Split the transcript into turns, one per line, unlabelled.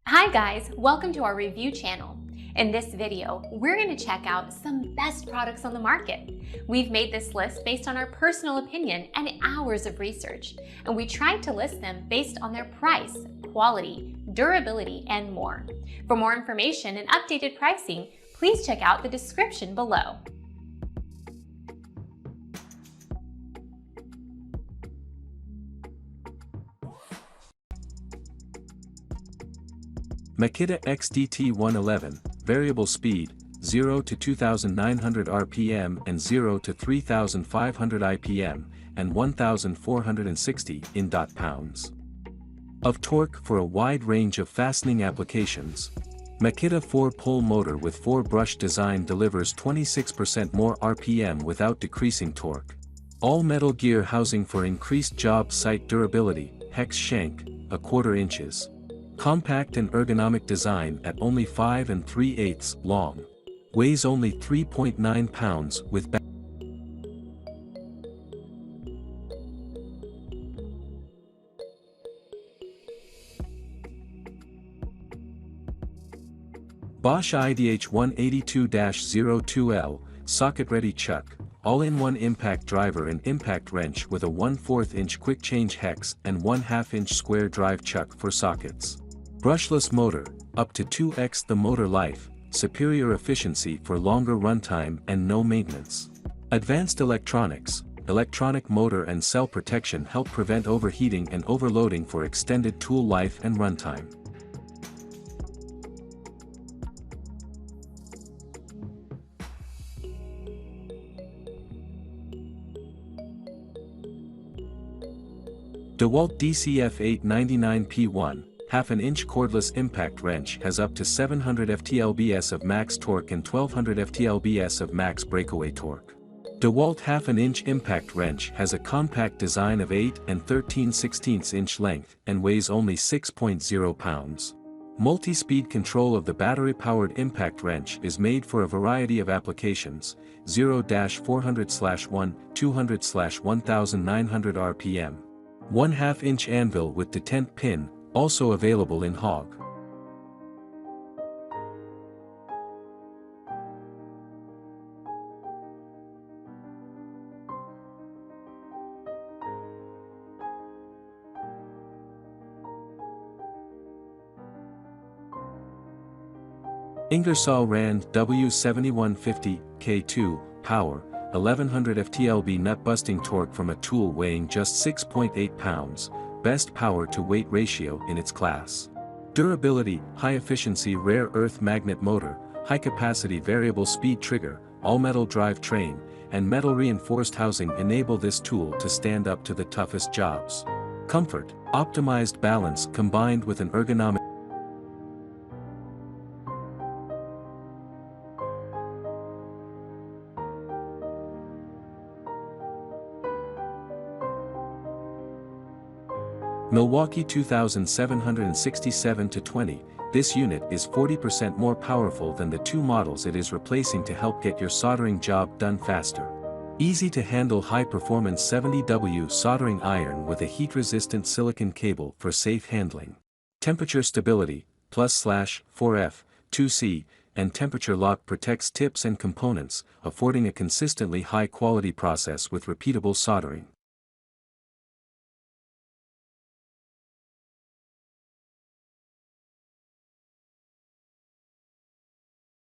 Hi guys, welcome to our review channel. In this video, we're going to check out some best products on the market. We've made this list based on our personal opinion and hours of research, and we tried to list them based on their price, quality, durability, and more. For more information and updated pricing, please check out the description below.
Makita XDT111, variable speed, 0 to 2,900 RPM and 0 to 3,500 IPM, and 1,460 in pounds of torque for a wide range of fastening applications. Makita 4-pole motor with 4-brush design delivers 26% more RPM without decreasing torque. All-metal gear housing for increased job site durability, hex shank, 1/4 inches. Compact and ergonomic design at only 5 3/8 long. Weighs only 3.9 pounds with Bosch IDH182-02L, socket-ready chuck, all-in-one impact driver and impact wrench with a 1/4 inch quick-change hex and 1/2 inch square drive chuck for sockets. Brushless motor, up to 2x the motor life, superior efficiency for longer runtime and no maintenance. Advanced electronics, electronic motor and cell protection help prevent overheating and overloading for extended tool life and runtime. DEWALT DCF899P1, 1/2 inch cordless impact wrench has up to 700 ft-lbs of max torque and 1200 ft-lbs of max breakaway torque. DEWALT 1/2 inch impact wrench has a compact design of 8 13/16 inch length and weighs only 6.0 pounds. Multi-speed control of the battery-powered impact wrench is made for a variety of applications, 0-400/1, 200/1900 RPM. 1/2 inch anvil with detent pin, also available in hog. Ingersoll Rand W7150 K2 power, 1100 ft-lb nut busting torque from a tool weighing just 6.8 pounds, best power to weight ratio in its class. Durability, high efficiency rare earth magnet motor, high capacity variable speed trigger, all metal drive train, and metal reinforced housing enable this tool to stand up to the toughest jobs. Comfort, optimized balance combined with an ergonomic Milwaukee 2767-20, this unit is 40% more powerful than the two models it is replacing to help get your soldering job done faster. Easy to handle high-performance 70W soldering iron with a heat-resistant silicon cable for safe handling. Temperature stability, +/4F, 2C, and temperature lock protects tips and components, affording a consistently high-quality process with repeatable soldering.